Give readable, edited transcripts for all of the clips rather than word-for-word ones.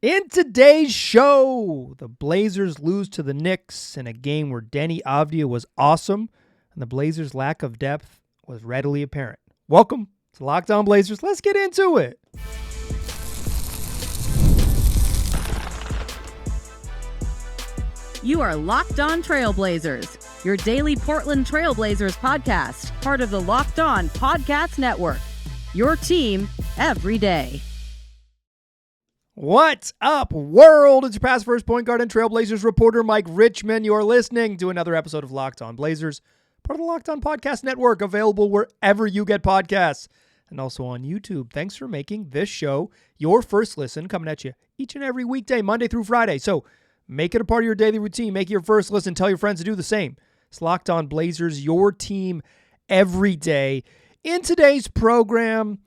In today's show, the Blazers lose to the Knicks in a game where Deni Avdija was awesome, and the Blazers' lack of depth was readily apparent. Welcome to Locked On Blazers. Let's get into it. You are Locked On Trailblazers, your daily Portland Trailblazers podcast, part of the Locked On Podcast Network. Your team every day. What's up, world? It's your past first point guard and Trailblazers reporter, Mike Richman. You're listening to another episode of Locked On Blazers, part of the Locked On Podcast Network, available wherever you get podcasts and also on YouTube. Thanks for making this show your first listen, coming at you each and every weekday, Monday through Friday. So make it a part of your daily routine. Make it your first listen. Tell your friends to do the same. It's Locked On Blazers, your team every day. In today's program,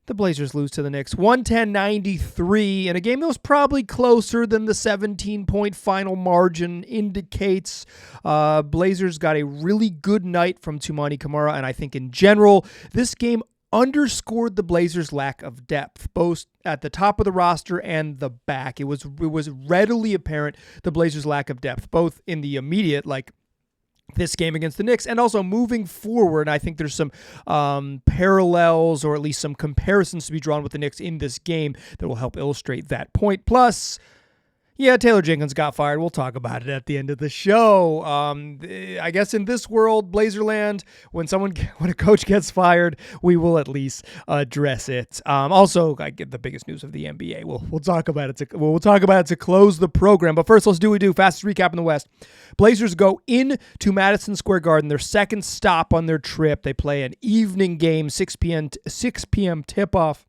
the Blazers lose to the Knicks 110-93 in a game that was probably closer than the 17-point final margin indicates. Blazers got a really good night from Toumani Camara, and I think in general, this game underscored the Blazers' lack of depth, both at the top of the roster and the back. It was readily apparent the Blazers' lack of depth, both in the immediate, like this game against the Knicks, and also moving forward. I think there's some parallels, or at least some comparisons to be drawn with the Knicks in this game that will help illustrate that point. Plus, yeah, Taylor Jenkins got fired. We'll talk about it at the end of the show. I guess in this world, Blazerland, when a coach gets fired, we will at least address it. Also, I get the biggest news of the NBA. We'll talk about it. We'll talk about it to close the program. But first, let's do what we do. Fastest recap in the West. Blazers go into Madison Square Garden, their second stop on their trip. They play an evening game, 6 p.m. tip-off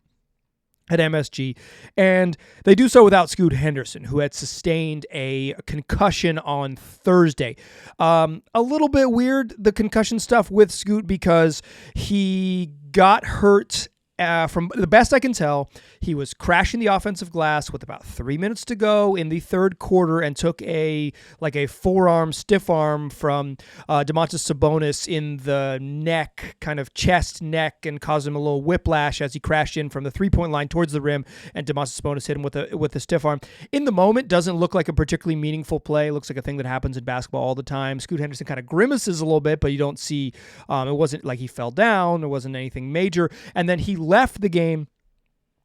at MSG, and they do so without Scoot Henderson, who had sustained a concussion on Thursday. A little bit weird, the concussion stuff with Scoot, because he got hurt. From the best I can tell, he was crashing the offensive glass with about 3 minutes to go in the third quarter and took a forearm, stiff arm from Domantas Sabonis in the neck, kind of chest, neck, and caused him a little whiplash as he crashed in from the three-point line towards the rim, and Domantas Sabonis hit him with a stiff arm. In the moment, doesn't look like a particularly meaningful play. It looks like a thing that happens in basketball all the time. Scoot Henderson kind of grimaces a little bit, but you don't see, it wasn't like he fell down. There wasn't anything major. And then he left the game.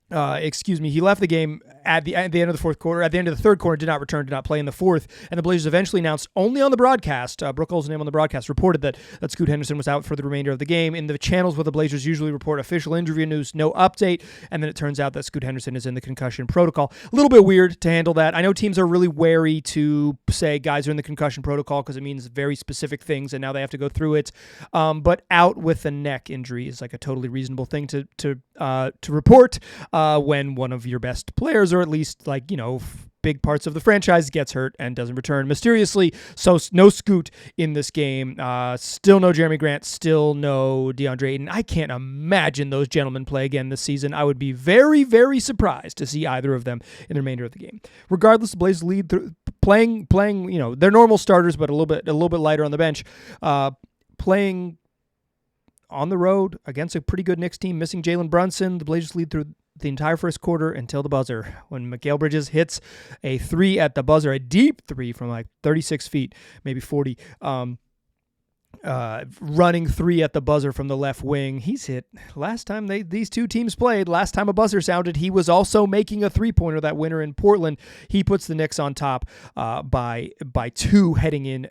He left the game at the end of the fourth quarter. At the end of the third quarter, did not play in the fourth. And the Blazers eventually announced only on the broadcast, Brooke Olsen's name on the broadcast, reported that Scoot Henderson was out for the remainder of the game. In the channels where the Blazers usually report official injury news, no update. And then it turns out that Scoot Henderson is in the concussion protocol. A little bit weird to handle that. I know teams are really wary to say guys are in the concussion protocol because it means very specific things, and now they have to go through it. But out with a neck injury is like a totally reasonable thing to report. When one of your best players, or at least big parts of the franchise, gets hurt and doesn't return mysteriously. So no Scoot in this game. Still no Jeremy Grant. Still no DeAndre Ayton. I can't imagine those gentlemen play again this season. I would be very, very surprised to see either of them in the remainder of the game. Regardless, the Blazers lead through playing. They're normal starters, but a little bit lighter on the bench. Playing on the road against a pretty good Knicks team, missing Jalen Brunson. The Blazers lead through the entire first quarter until the buzzer, when Mikal Bridges hits a three at the buzzer, a deep three from like 36 feet, maybe 40, running three at the buzzer from the left wing. He's hit last time these two teams played. Last time a buzzer sounded, he was also making a three-pointer, that winner in Portland. He puts the Knicks on top by two heading in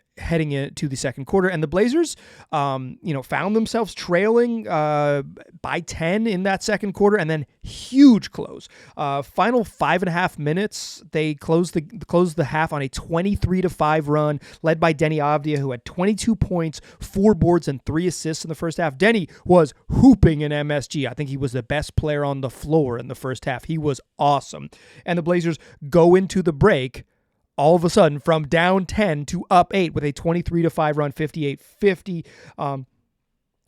to the second quarter, and the Blazers found themselves trailing by 10 in that second quarter, and then huge close. Final 5.5 minutes, they closed the half on a 23-5 run, led by Deni Avdija, who had 22 points, 4 boards, and 3 assists in the first half. Deni was hooping in MSG. I think he was the best player on the floor in the first half. He was awesome. And the Blazers go into the break all of a sudden from down 10 to up 8 with a 23-5 run, 58-50. And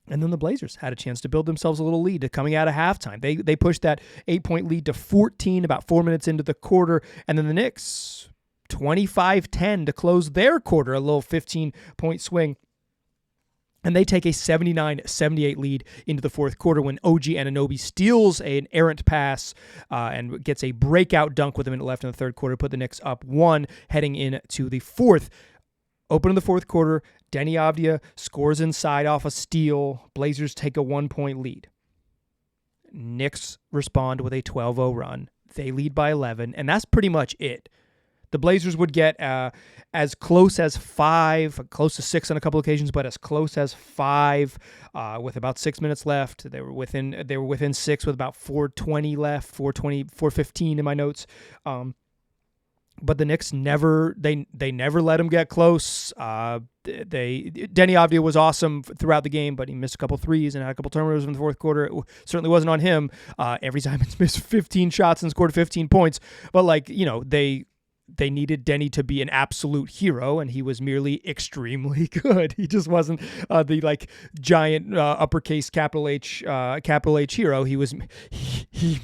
then the Blazers had a chance to build themselves a little lead coming out of halftime. They pushed that 8-point lead to 14 about 4 minutes into the quarter. And then the Knicks, 25-10 to close their quarter, a little 15-point swing. And they take a 79-78 lead into the fourth quarter when OG Anunoby steals an errant pass and gets a breakout dunk with a minute left in the third quarter, put the Knicks up 1 heading into the fourth. Open in the fourth quarter, Deni Avdija scores inside off a steal. Blazers take a 1-point lead. Knicks respond with a 12-0 run. They lead by 11, and that's pretty much it. The Blazers would get as close as 5, close to 6 on a couple occasions, but as close as 5 with about 6 minutes left. They were within 6 with about 4:20 left, 4:15 in my notes. But the Knicks never let him get close. Deni Avdija was awesome throughout the game, but he missed a couple threes and had a couple turnovers in the fourth quarter. It certainly wasn't on him. Every time he's missed 15 shots and scored 15 points. But they needed Deni to be an absolute hero, and he was merely extremely good. He just wasn't the giant uppercase capital H hero. He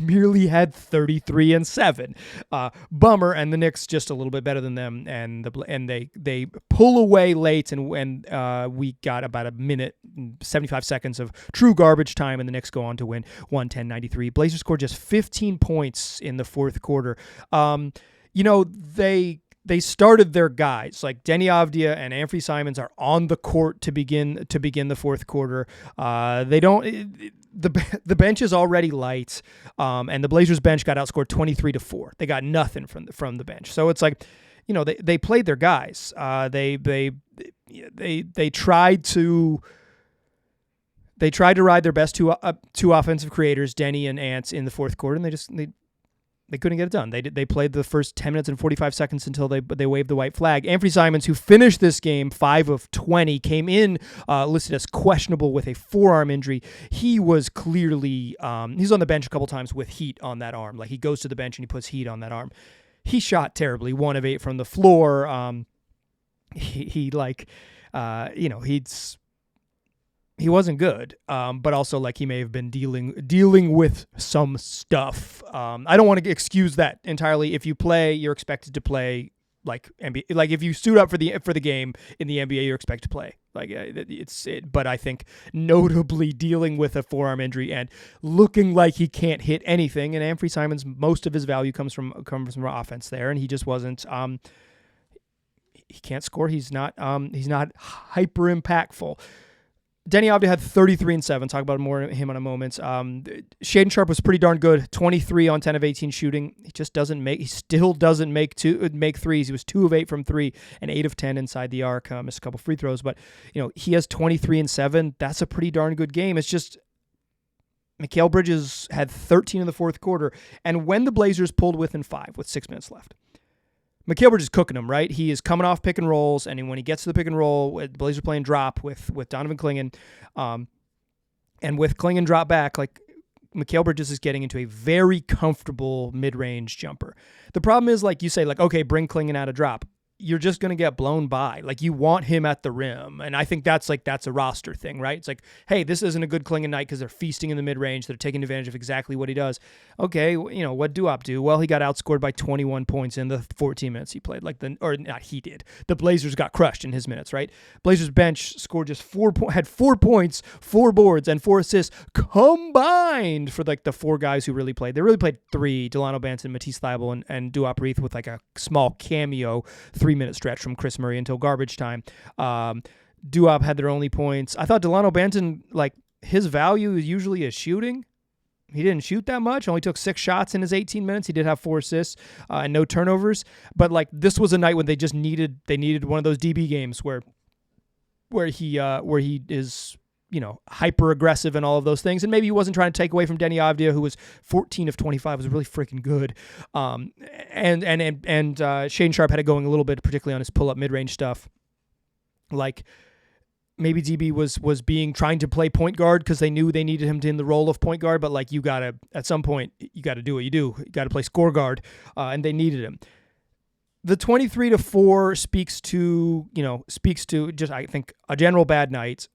merely had 33 and 7. Bummer, and the Knicks just a little bit better than them, and they pull away late, and we got about a minute and 75 seconds of true garbage time, and the Knicks go on to win 110-93. Blazers scored just 15 points in the fourth quarter. They started their guys like Deni Avdija and Anfernee Simons are on the court to begin the fourth quarter. The bench is already light, and the Blazers bench got outscored 23-4. They got nothing from the bench. So it's like, they played their guys. They tried to ride their best two offensive creators, Deni and Ants, in the fourth quarter, and they couldn't get it done. They played the first 10 minutes and 45 seconds until they waved the white flag. Anfernee Simons, who finished this game 5 of 20, came in listed as questionable with a forearm injury. He was clearly he's on the bench a couple times with heat on that arm. Like, he goes to the bench and he puts heat on that arm. He shot terribly, 1 of 8 from the floor. He wasn't good, but also he may have been dealing with some stuff. I don't want to excuse that entirely. If you play, you're expected to play like NBA. Like, if you suit up for the game in the NBA, you're expected to play. But I think notably dealing with a forearm injury and looking like he can't hit anything. And Anfernee Simons, most of his value comes from offense there, and he just wasn't. He can't score. He's not hyper impactful. Deni Avdija had 33 and 7. Talk about more of him in a moment. Shaedon Sharpe was pretty darn good. 23 on 10 of 18 shooting. He still doesn't make threes. He was 2 of 8 from 3 and 8 of 10 inside the arc. Missed a couple free throws, but he has 23 and 7. That's a pretty darn good game. It's just Mikal Bridges had 13 in the fourth quarter, and when the Blazers pulled within 5 with 6 minutes left, Mikal Bridges is cooking him, right? He is coming off pick and rolls, and when he gets to the pick and roll, the Blazers playing drop with Donovan Clingan, and with Clingan drop back, Mikal Bridges is getting into a very comfortable mid-range jumper. The problem is, you say, okay, bring Clingan out of drop. You're just going to get blown by. You want him at the rim. And I think that's a roster thing, right? It's hey, this isn't a good Clingan night because they're feasting in the mid-range. They're taking advantage of exactly what he does. Okay, what Duop do? Well, he got outscored by 21 points in the 14 minutes he played. He did. The Blazers got crushed in his minutes, right? Blazers bench scored just 4 points, 4 boards, and 4 assists combined for the 4 guys who really played. They really played 3, Delano Banton, Matisse Thybulle, and Duop Reith with a small cameo 3-minute stretch from Chris Murray until garbage time. Duop had their only points. I thought Delano Banton, his value is usually his shooting. He didn't shoot that much. Only took 6 shots in his 18 minutes. He did have 4 assists and no turnovers. But this was a night when they just needed one of those DB games where he is hyper aggressive and all of those things. And maybe he wasn't trying to take away from Deni Avdija, who was 14 of 25, was really freaking good. And Shaedon Sharpe had it going a little bit, particularly on his pull-up mid-range stuff. Maybe DB was trying to play point guard because they knew they needed him in the role of point guard, but at some point, you got to do what you do. You got to play score guard, and they needed him. The 23-4 speaks to just, I think, a general bad night.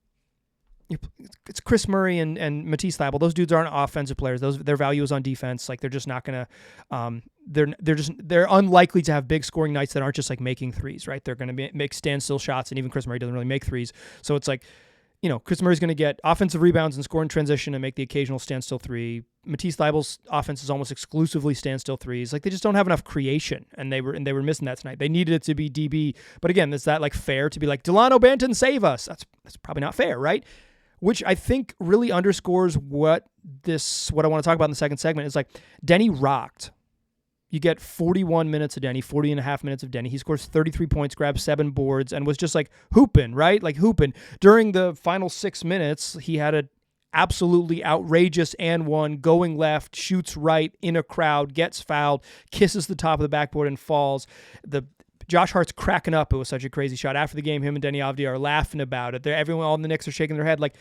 It's Chris Murray and Matisse Thybulle. Those dudes aren't offensive players. Their value is on defense. They're just not gonna. They're unlikely to have big scoring nights that aren't just making threes. Right? They're gonna make standstill shots, and even Chris Murray doesn't really make threes. So it's Chris Murray's going to get offensive rebounds and score in transition and make the occasional standstill three. Matisse Thybulle's offense is almost exclusively standstill threes. Like, they just don't have enough creation, and they were missing that tonight. They needed it to be DB, but again, is that like fair to be like, Delano Banton, save us? That's probably not fair, right? Which I think really underscores what I want to talk about in the second segment is like, Deni rocked. You get 41 minutes of Deni, 40 and a half minutes of Deni. He scores 33 points, grabs 7 boards, and was just like hooping, right? Like hooping. During the final 6 minutes, he had an absolutely outrageous and one, going left, shoots right in a crowd, gets fouled, kisses the top of the backboard and falls. Josh Hart's cracking up. It was such a crazy shot. After the game, him and Deni Avdija are laughing about it. Everyone, all the Knicks are shaking their head. Like,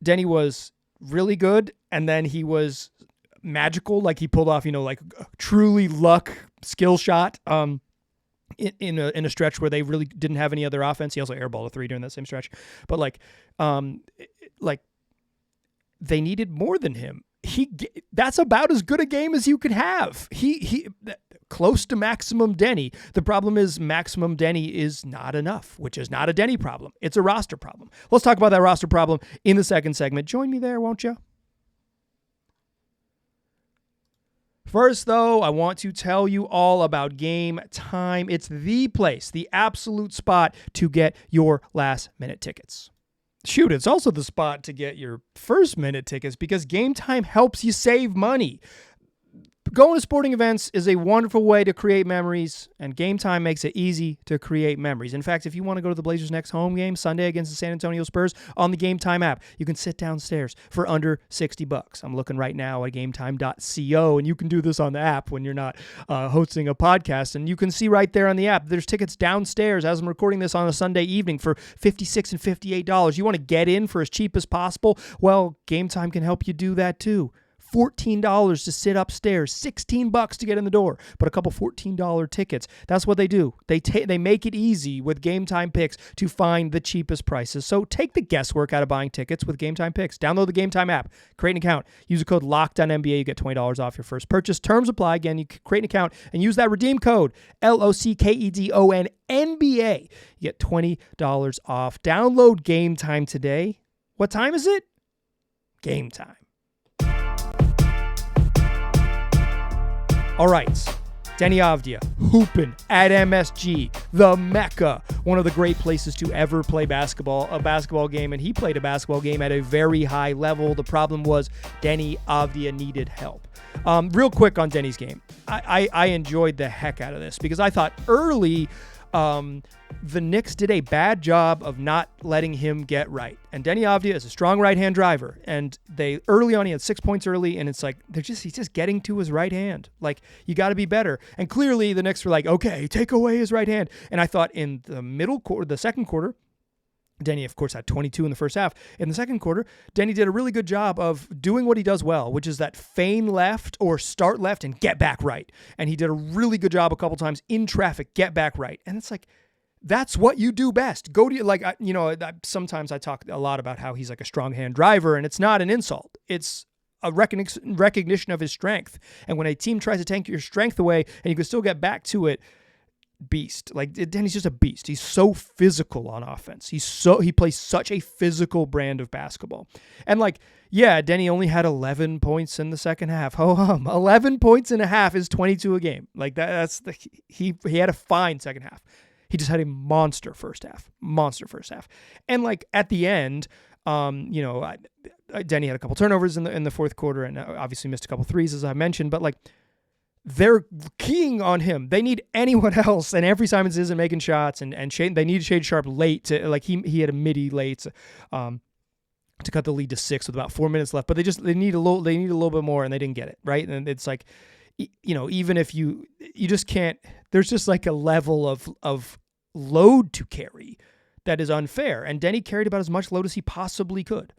Deni was really good, and then he was magical. Like, he pulled off, like truly luck skill shot in a stretch where they really didn't have any other offense. He also airballed a 3 during that same stretch. But they needed more than him. That's about as good a game as you could have. He close to maximum Deni. The problem is maximum Deni is not enough, which is not a Deni problem. It's a roster problem. Let's talk about that roster problem in the second segment. Join me there, won't you? First, though, I want to tell you all about Gametime. It's the place, the absolute spot to get your last-minute tickets. Shoot, it's also the spot to get your first-minute tickets because Gametime helps you save money. Going to sporting events is a wonderful way to create memories, and Gametime makes it easy to create memories. In fact, if you want to go to the Blazers' next home game Sunday against the San Antonio Spurs on the Gametime app, you can sit downstairs for under $60. I'm looking right now at gametime.co, and you can do this on the app when you're not hosting a podcast, and you can see right there on the app, there's tickets downstairs as I'm recording this on a Sunday evening for $56 and $58. You want to get in for as cheap as possible? Well, Gametime can help you do that too. $14 to sit upstairs, $16 to get in the door, but a couple $14 tickets. That's what they do. They make it easy with Gametime picks to find the cheapest prices. So take the guesswork out of buying tickets with Gametime picks. Download the Gametime app, create an account, use the code LOCKEDONNBA, you get $20 off your first purchase. Terms apply. Again, you create an account and use that redeem code LOCKEDONNBA. You get $20 off. Download Gametime today. What time is it? Gametime. All right, Deni Avdija, hooping at MSG, the Mecca, one of the great places to ever play a basketball game, and he played a basketball game at a very high level. The problem was Deni Avdija needed help. Real quick on Deni's game, I enjoyed the heck out of this because I thought early the Knicks did a bad job of not letting him get right. And Deni Avdija is a strong right-hand driver. And they early on, he had 6 points early, and it's like he's just getting to his right hand. Like, you got to be better. And clearly the Knicks were like, okay, take away his right hand. And I thought in the second quarter, Deni, of course, had 22 in the first half. In the second quarter, Deni did a really good job of doing what he does well, which is that feign left or start left and get back right. And he did a really good job a couple times in traffic, get back right. And it's like, that's what you do best. Go to, sometimes I talk a lot about how he's like a strong hand driver, and it's not an insult. It's a recognition of his strength. And when a team tries to take your strength away and you can still get back to it, beast. Like, Deni's just a beast. He's so physical on offense. He plays such a physical brand of basketball. And Deni only had 11 points in the second half. 11 points in a half is 22 a game. Like he had a fine second half. He just had a monster first half. And at the end, Deni had a couple turnovers in the fourth quarter and obviously missed a couple threes, as I mentioned, but they're keying on him. They need anyone else, and Anfernee Simons isn't making shots, and they need Shade Sharp late to he had a midi late to cut the lead to 6 with about 4 minutes left. But they need a little bit more, and they didn't get it right. And it's like, even if you just can't. There's just a level of load to carry that is unfair. And Deni carried about as much load as he possibly could.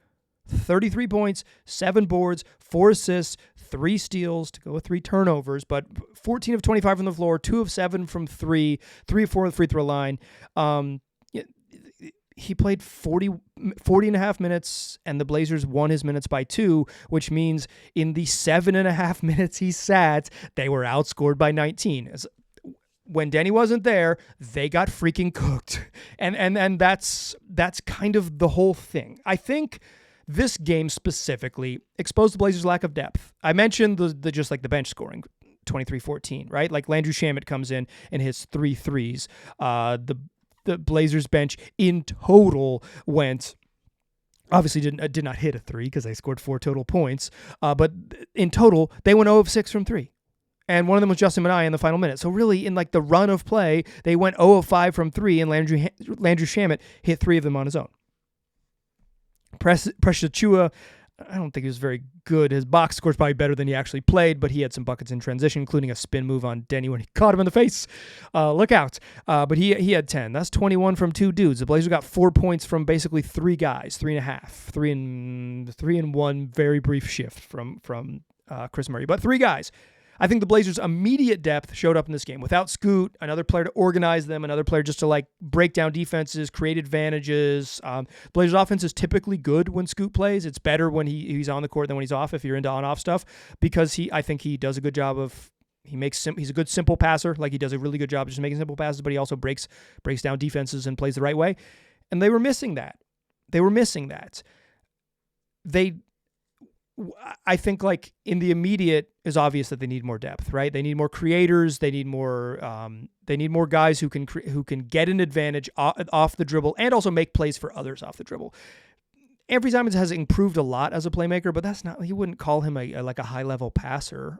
33 points, 7 boards, 4 assists, 3 steals to go with 3 turnovers, but 14 of 25 from the floor, 2 of 7 from 3, 3 of 4 on the free throw line. He played 40 and a half minutes, and the Blazers won his minutes by 2, which means in the 7.5 minutes he sat, they were outscored by 19. when Deni wasn't there, they got freaking cooked. And that's kind of the whole thing. I think this game specifically exposed the Blazers' lack of depth. I mentioned the just like the bench scoring, 23-14, right? Like Landry Shamet comes in and hits 3 threes. The Blazers bench in total went, obviously did not hit a 3 because they scored 4 total points. But in total, they went 0 of 6 from 3. And one of them was Justin Minaya in the final minute. So really, in like the run of play, they went 0 of 5 from 3, and Landry Shamet hit 3 of them on his own. Precious Achiuwa, I don't think he was very good. His box score's probably better than he actually played, but he had some buckets in transition, including a spin move on Deni when he caught him in the face. Look out. But he had 10. That's 21 from 2 dudes. The Blazers got 4 points from basically 3 guys, 3.5, 3 and 1 very brief shift from Chris Murray. But 3 guys. I think the Blazers' immediate depth showed up in this game. Without Scoot, another player to organize them, another player just to like break down defenses, create advantages. Blazers' offense is typically good when Scoot plays. It's better when he's on the court than when he's off, if you're into on-off stuff, because I think he does a good job of, he's a good simple passer. Like he does a really good job of just making simple passes, but he also breaks down defenses and plays the right way. And they were missing that. I think like in the immediate is obvious that they need more depth, right? They need more creators. They need more guys who can get an advantage off the dribble and also make plays for others off the dribble. Anfernee Simons has improved a lot as a playmaker, but that's not, you wouldn't call him a high level passer.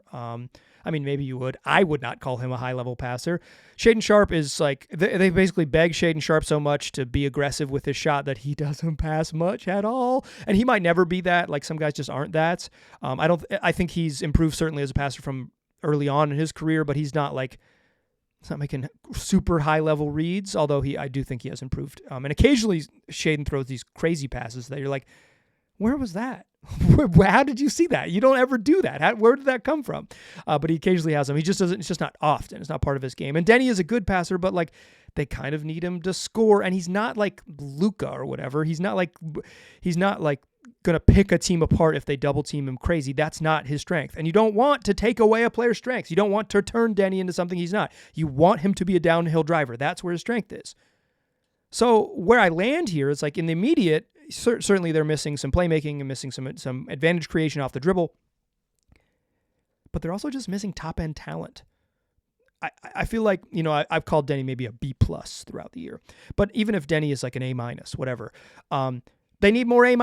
I mean, maybe you would. I would not call him a high level passer. Shaedon Sharpe is like, they basically beg Shaedon Sharpe so much to be aggressive with his shot that he doesn't pass much at all. And he might never be that. Like some guys just aren't that. I think he's improved certainly as a passer from early on in his career, but he's not making super high level reads, although I do think he has improved. And occasionally Shaedon throws these crazy passes that you're like, where was that? How did you see that? You don't ever do that. Where did that come from? But he occasionally has them. He just doesn't. It's just not often. It's not part of his game. And Deni is a good passer, but like they kind of need him to score. And he's not like Luka or whatever. He's not like gonna pick a team apart if they double team him crazy. That's not his strength. And you don't want to take away a player's strengths. You don't want to turn Deni into something he's not. You want him to be a downhill driver. That's where his strength is. So where I land here is like in the immediate. Certainly they're missing some playmaking and missing some advantage creation off the dribble, but they're also just missing top-end talent. I feel like, I've called Deni maybe a B+ throughout the year, but even if Deni is like an A-, whatever, they need more A-.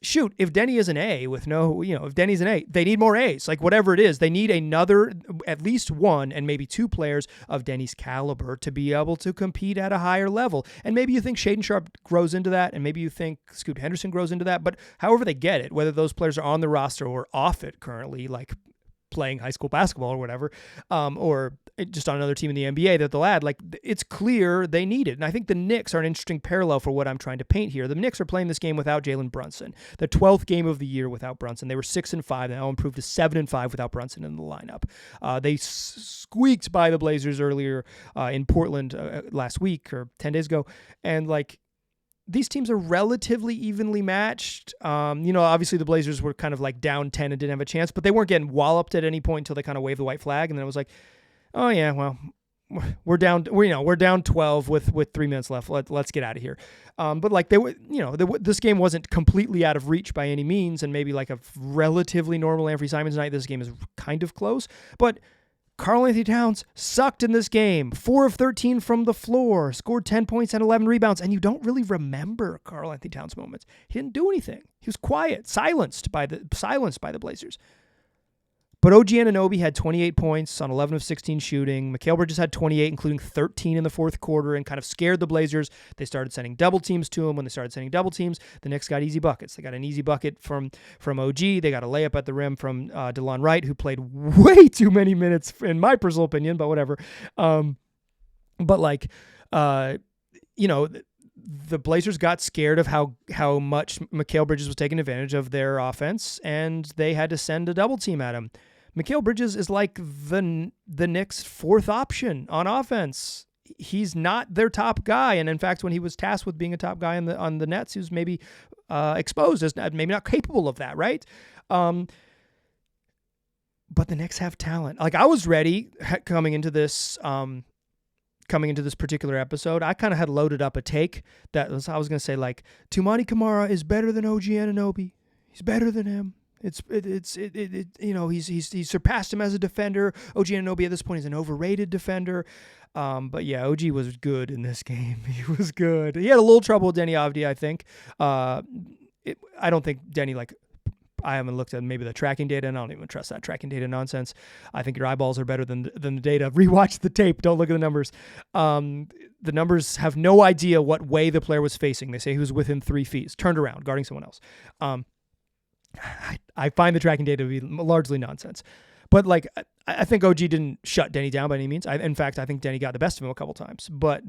Shoot, if Deni is an A with if Deni's an A, they need more A's. Like whatever it is, they need at least one and maybe 2 players of Deni's caliber to be able to compete at a higher level. And maybe you think Shaedon Sharpe grows into that, and maybe you think Scoot Henderson grows into that, but however they get it, whether those players are on the roster or off it currently, like playing high school basketball or whatever, or just on another team in the NBA that they'll add, like it's clear they need it. And I think the Knicks are an interesting parallel for what I'm trying to paint here. The Knicks are playing this game without Jalen Brunson, the 12th game of the year without Brunson. They were 6-5, now improved to 7-5 without Brunson in the lineup. They squeaked by the Blazers earlier in Portland last week or 10 days ago, and like these teams are relatively evenly matched. Obviously the Blazers were kind of like down 10 and didn't have a chance, but they weren't getting walloped at any point until they kind of waved the white flag, and then it was like, oh yeah, well, we're down 12 with 3 minutes left. Let's get out of here. But like they were, this game wasn't completely out of reach by any means, and maybe like a relatively normal Anfernee Simons night, this game is kind of close. But Karl-Anthony Towns sucked in this game. 4 of 13 from the floor, scored 10 points and 11 rebounds, and you don't really remember Karl-Anthony Towns moments. He didn't do anything. He was quiet, silenced by the Blazers. But OG Anunoby had 28 points on 11 of 16 shooting. Mikal Bridges had 28, including 13 in the fourth quarter, and kind of scared the Blazers. They started sending double teams to him. When they started sending double teams, the Knicks got easy buckets. They got an easy bucket from OG. They got a layup at the rim from DeLon Wright, who played way too many minutes, in my personal opinion, but whatever. The Blazers got scared of how much Mikal Bridges was taking advantage of their offense, and they had to send a double team at him. Mikal Bridges is like the Knicks' fourth option on offense. He's not their top guy, and in fact, when he was tasked with being a top guy on the Nets, he was maybe exposed as maybe not capable of that, right? But the Knicks have talent. Like I was ready coming into this coming into this particular episode, I kind of had loaded up a take I was going to say, like, Toumani Camara is better than OG Anunoby. He's better than him. He's surpassed him as a defender. OG Anunoby at this point is an overrated defender. But yeah, OG was good in this game. He was good. He had a little trouble with Deni Avdija, I think. I don't think Deni, like, I haven't looked at maybe the tracking data, and I don't even trust that tracking data nonsense. I think your eyeballs are better than the data. Rewatch the tape. Don't look at the numbers. The numbers have no idea what way the player was facing. They say he was within 3 feet, turned around, guarding someone else. I find the tracking data to be largely nonsense. But, like, I think OG didn't shut Deni down by any means. In fact, I think Deni got the best of him a couple times. But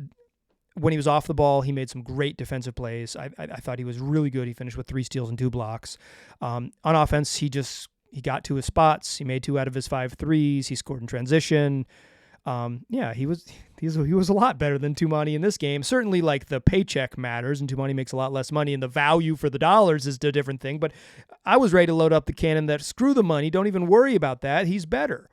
when he was off the ball, he made some great defensive plays. I thought he was really good. He finished with 3 steals and 2 blocks. On offense, he got to his spots. He made 2 out of his 5 threes. He scored in transition. He was a lot better than Toumani in this game. Certainly, like, the paycheck matters, and Toumani makes a lot less money, and the value for the dollars is a different thing. But I was ready to load up the cannon that screw the money. Don't even worry about that. He's better.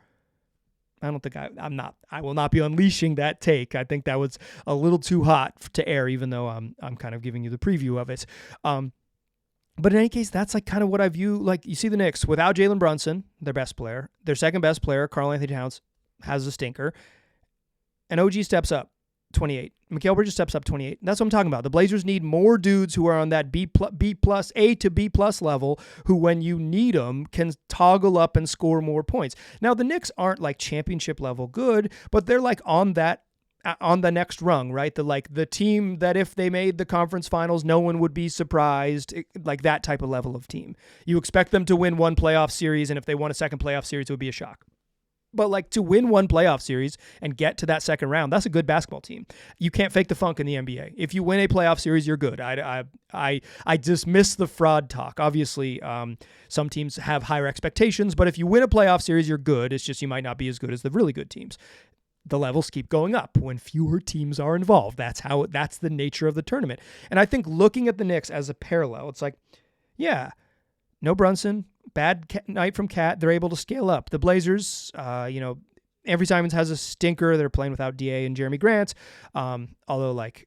I don't think I will not be unleashing that take. I think that was a little too hot to air, even though I'm kind of giving you the preview of it. But in any case, that's like kind of what I view. Like, you see the Knicks without Jalen Brunson, their best player, their second best player, Karl-Anthony Towns, has a stinker, and OG steps up 28. Mikal Bridges steps up 28. That's what I'm talking about. The Blazers need more dudes who are on that B plus, A to B plus level, who, when you need them, can toggle up and score more points. Now, the Knicks aren't like championship level good, but they're like on the next rung, right? The team that if they made the conference finals, no one would be surprised, like that type of level of team. You expect them to win one playoff series, and if they won a second playoff series, it would be a shock. But, like, to win one playoff series and get to that second round, that's a good basketball team. You can't fake the funk in the NBA. If you win a playoff series, you're good. I dismiss the fraud talk. Obviously, some teams have higher expectations, but if you win a playoff series, you're good. It's just you might not be as good as the really good teams. The levels keep going up when fewer teams are involved. That's the nature of the tournament. And I think looking at the Knicks as a parallel, it's like, yeah, no Brunson, bad night from Cat, they're able to scale up. The Blazers, every Simons has a stinker. They're playing without DA and Jeremy Grant. Although, like,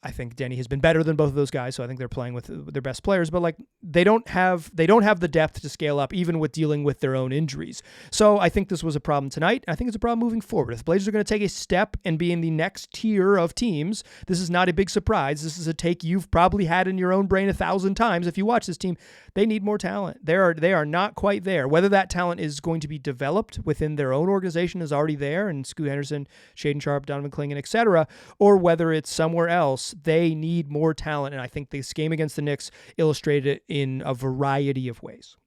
I think Deni has been better than both of those guys, so I think they're playing with their best players. But, like, they don't have the depth to scale up, even with dealing with their own injuries. So I think this was a problem tonight. I think it's a problem moving forward. If the Blazers are going to take a step and be in the next tier of teams, this is not a big surprise. This is a take you've probably had in your own brain 1,000 times. If you watch this team, they need more talent. They are not quite there. Whether that talent is going to be developed within their own organization is already there, and Scoot Henderson, Shaedon Sharpe, Donovan Clingan, etc., or whether it's somewhere else, they need more talent. And I think this game against the Knicks illustrated it in a variety of ways.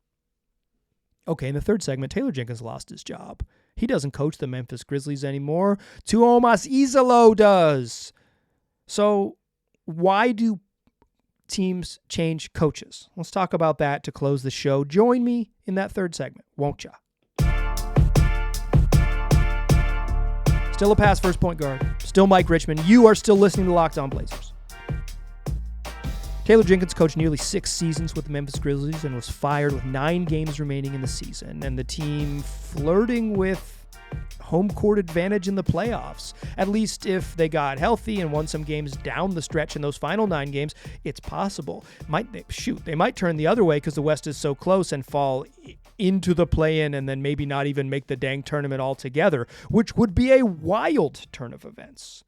Okay, in the third segment, Taylor Jenkins lost his job. He doesn't coach the Memphis Grizzlies anymore. Tuomas Izalo does. So why do teams change coaches? Let's talk about that to close the show. Join me in that third segment, won't ya? Still a pass first point guard. Still Mike Richmond. You are still listening to Locked On Blazers. Taylor Jenkins coached nearly 6 seasons with the Memphis Grizzlies and was fired with 9 games remaining in the season, and the team flirting with home court advantage in the playoffs. At least if they got healthy and won some games down the stretch in those final 9 games, it's possible. They might turn the other way because the West is so close and fall into the play-in and then maybe not even make the dang tournament altogether, which would be a wild turn of events.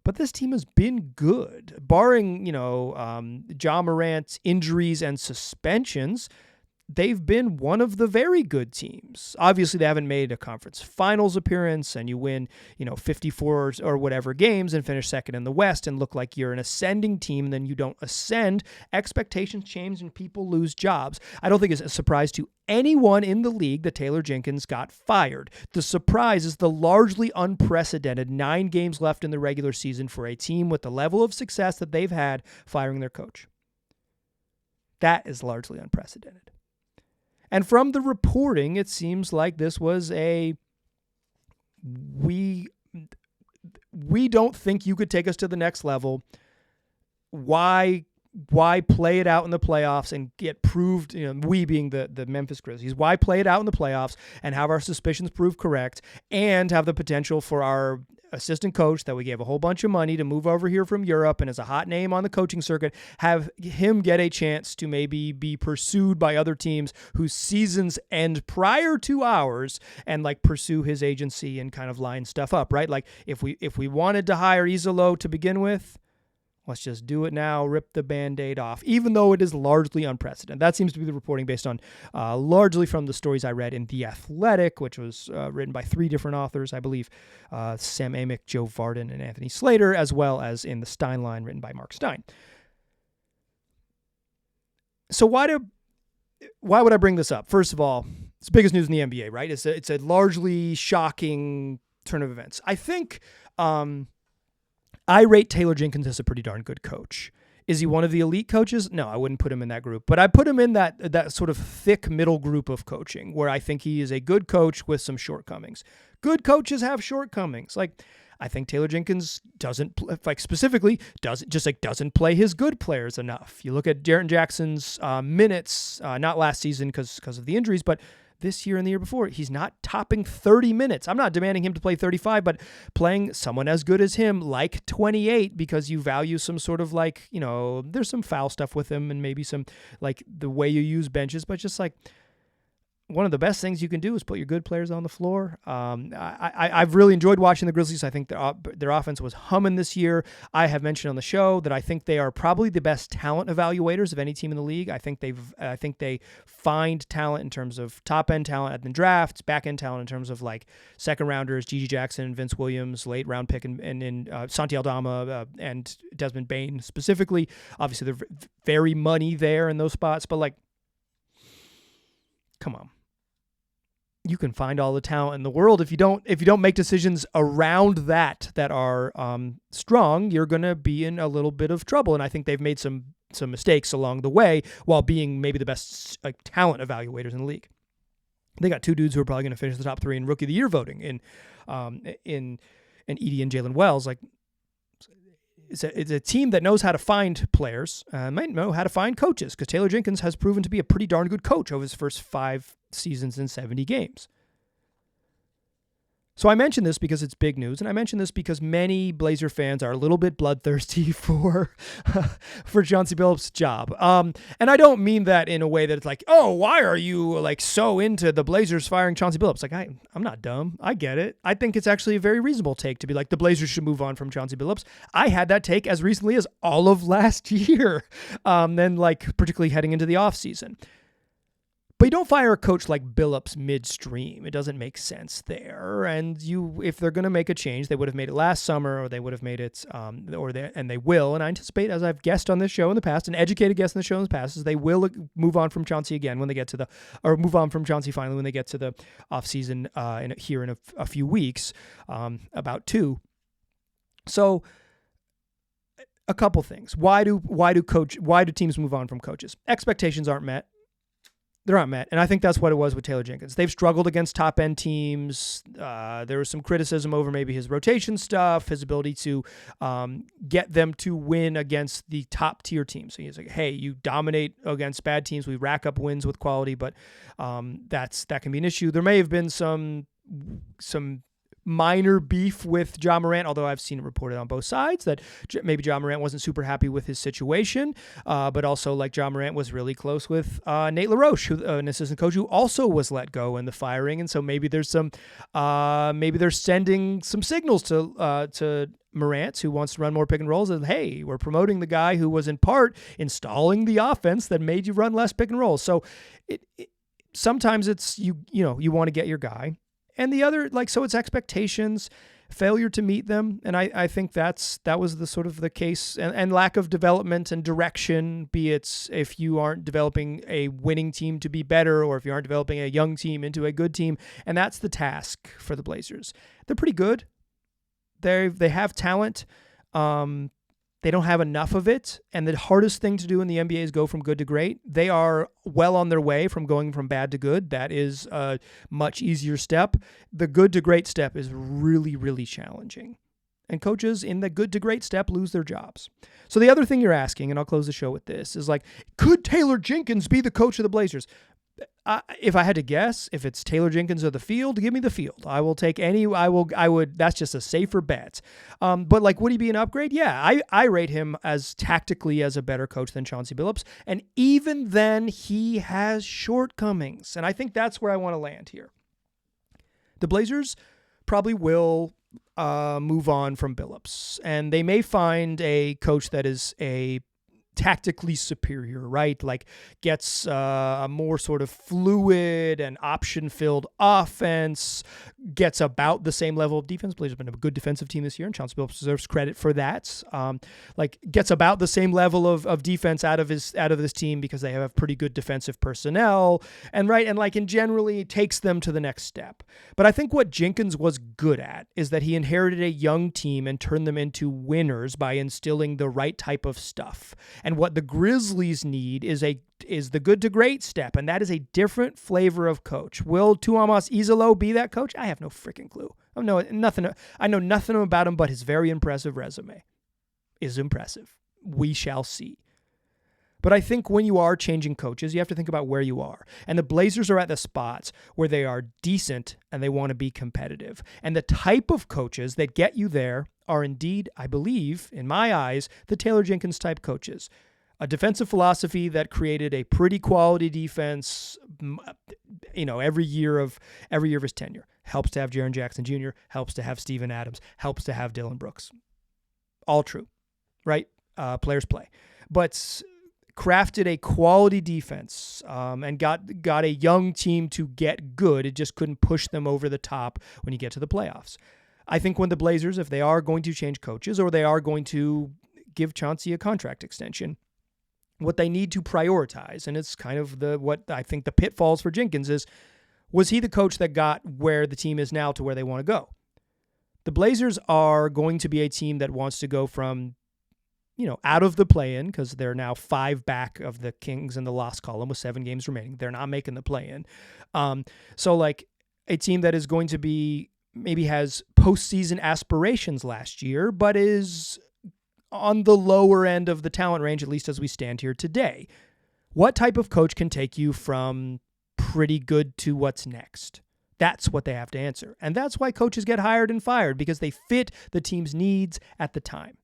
But this team has been good. Barring, Ja Morant's injuries and suspensions, they've been one of the very good teams. Obviously, they haven't made a conference finals appearance, and you win, 54 or whatever games and finish second in the West and look like you're an ascending team, and then you don't ascend. Expectations change and people lose jobs. I don't think it's a surprise to anyone in the league that Taylor Jenkins got fired. The surprise is the largely unprecedented 9 games left in the regular season for a team with the level of success that they've had firing their coach. That is largely unprecedented. And from the reporting, it seems like this was we don't think you could take us to the next level. Why play it out in the playoffs and get proved, we being the Memphis Grizzlies, why play it out in the playoffs and have our suspicions proved correct and have the potential for our assistant coach that we gave a whole bunch of money to move over here from Europe and is a hot name on the coaching circuit, have him get a chance to maybe be pursued by other teams whose seasons end prior to ours, and like pursue his agency and kind of line stuff up, right? Like if we wanted to hire Izzolo to begin with, let's just do it now, rip the Band-Aid off, even though it is largely unprecedented. That seems to be the reporting based on largely from the stories I read in The Athletic, which was written by 3 different authors, I believe, Sam Amick, Joe Vardon, and Anthony Slater, as well as in the Stein line written by Mark Stein. So why would I bring this up? First of all, it's the biggest news in the NBA, right? It's a largely shocking turn of events. I think I rate Taylor Jenkins as a pretty darn good coach. Is he one of the elite coaches? No, I wouldn't put him in that group. But I put him in that sort of thick middle group of coaching where I think he is a good coach with some shortcomings. Good coaches have shortcomings. Like, I think Taylor Jenkins doesn't play his good players enough. You look at Jaren Jackson's minutes, not last season because of the injuries, but this year and the year before, he's not topping 30 minutes. I'm not demanding him to play 35, but playing someone as good as him, like 28, because you value some sort of like, there's some foul stuff with him and maybe some like the way you use benches, but just like one of the best things you can do is put your good players on the floor. I've really enjoyed watching the Grizzlies. I think their offense was humming this year. I have mentioned on the show that I think they are probably the best talent evaluators of any team in the league. I think they find talent in terms of top end talent at the drafts, back end talent in terms of like second rounders, Gigi Jackson, Vince Williams, late round pick, and Santi Aldama and Desmond Bane specifically. Obviously, they're very money there in those spots, but like, come on. You can find all the talent in the world. If you don't make decisions around that are strong, you're going to be in a little bit of trouble. And I think they've made some mistakes along the way while being maybe the best talent evaluators in the league. They got 2 dudes who are probably going to finish the top 3 in Rookie of the Year voting in Edey and Jalen Wells. Like, it's a team that knows how to find players, might know how to find coaches, because Taylor Jenkins has proven to be a pretty darn good coach over his first 5 seasons and 70 games. So I mention this because it's big news, and I mention this because many Blazer fans are a little bit bloodthirsty for Chauncey Billups' job. And I don't mean that in a way that it's like, oh, why are you like so into the Blazers firing Chauncey Billups? Like, I'm not dumb. I get it. I think it's actually a very reasonable take to be like, the Blazers should move on from Chauncey Billups. I had that take as recently as all of last year, then like particularly heading into the offseason. But you don't fire a coach like Billups midstream. It doesn't make sense there. And if they're going to make a change, they would have made it last summer, or they would have made it, and they will. And I anticipate, as I've guessed on this show in the past, an educated guest on the show in the past, is they will move on from Chauncey again when they get to move on from Chauncey finally when they get to the offseason here in a few weeks, about 2. So a couple things. Why do teams move on from coaches? Expectations aren't met. They're not met. And I think that's what it was with Taylor Jenkins. They've struggled against top-end teams. There was some criticism over maybe his rotation stuff, his ability to get them to win against the top-tier teams. So he's like, hey, you dominate against bad teams. We rack up wins with quality, but that can be an issue. There may have been some minor beef with Ja Morant, although I've seen it reported on both sides that maybe Ja Morant wasn't super happy with his situation, but also like Ja Morant was really close with Nate LaRoche, who, an assistant coach who also was let go in the firing, and so maybe there's maybe they're sending some signals to Morant, who wants to run more pick and rolls, and hey, we're promoting the guy who was in part installing the offense that made you run less pick and rolls. So sometimes it's you want to get your guy. And the other, so it's expectations, failure to meet them. And I think that was the sort of the case, and lack of development and direction, be it if you aren't developing a winning team to be better, or if you aren't developing a young team into a good team. And that's the task for the Blazers. They're pretty good. They have talent. They don't have enough of it, and the hardest thing to do in the NBA is go from good to great. They are well on their way from going from bad to good. That is a much easier step. The good to great step is really, really challenging. And coaches in the good to great step lose their jobs. So the other thing you're asking, and I'll close the show with this, is like, could Taylor Jenkins be the coach of the Blazers? if I had to guess, if it's Taylor Jenkins or the field, give me the field. I will take any. I would. That's just a safer bet. But like, would he be an upgrade? Yeah, I rate him as tactically as a better coach than Chauncey Billups, and even then, he has shortcomings, and I think that's where I want to land here. The Blazers probably will move on from Billups, and they may find a coach that is a tactically superior, right? Like gets a more sort of fluid and option-filled offense, gets about the same level of defense. Blazers have been a good defensive team this year, and Chauncey Billups deserves credit for that. Like gets about the same level of defense out of this team because they have pretty good defensive personnel, and generally takes them to the next step. But I think what Jenkins was good at is that he inherited a young team and turned them into winners by instilling the right type of stuff. And what the Grizzlies need is the good to great step, and that is a different flavor of coach. Will Tuomas Izalo be that coach? I have no freaking clue. I know nothing about him, but his very impressive resume is impressive. We shall see. But I think when you are changing coaches, you have to think about where you are. And the Blazers are at the spots where they are decent and they want to be competitive. And the type of coaches that get you there are indeed, I believe, in my eyes, the Taylor Jenkins type coaches. A defensive philosophy that created a pretty quality defense, every year of his tenure. Helps to have Jaren Jackson Jr., helps to have Steven Adams, helps to have Dillon Brooks. All true, right? Players play. But crafted a quality defense and got a young team to get good. It just couldn't push them over the top when you get to the playoffs. I think when the Blazers, if they are going to change coaches or they are going to give Chauncey a contract extension, what they need to prioritize, and it's kind of what I think the pitfalls for Jenkins is, was he the coach that got where the team is now to where they want to go? The Blazers are going to be a team that wants to go from out of the play-in, because they're now 5 back of the Kings in the loss column with 7 games remaining. They're not making the play-in. So like a team that is going to be, maybe has postseason aspirations last year, but is on the lower end of the talent range, at least as we stand here today. What type of coach can take you from pretty good to what's next? That's what they have to answer. And that's why coaches get hired and fired, because they fit the team's needs at the time.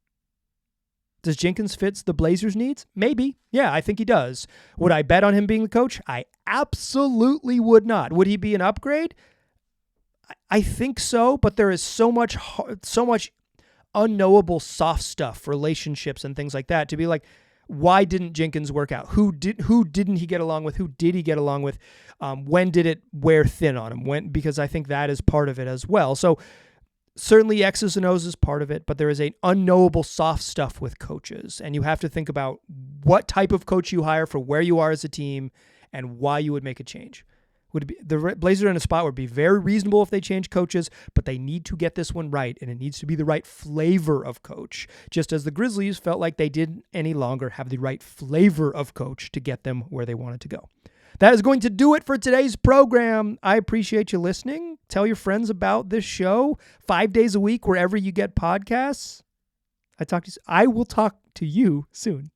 Does Jenkins fit the Blazers' needs? Maybe. Yeah, I think he does. Would I bet on him being the coach? I absolutely would not. Would he be an upgrade? I think so, but there is so much unknowable soft stuff, relationships and things like that, to be like, why didn't Jenkins work out? Who didn't he get along with? Who did he get along with? When did it wear thin on him? Because I think that is part of it as well. So certainly X's and O's is part of it, but there is an unknowable soft stuff with coaches, and you have to think about what type of coach you hire for where you are as a team and why you would make a change. The Blazers are in a spot where it would be very reasonable if they change coaches, but they need to get this one right, and it needs to be the right flavor of coach, just as the Grizzlies felt like they didn't any longer have the right flavor of coach to get them where they wanted to go. That is going to do it for today's program. I appreciate you listening. Tell your friends about this show 5 days a week, wherever you get podcasts. I will talk to you soon.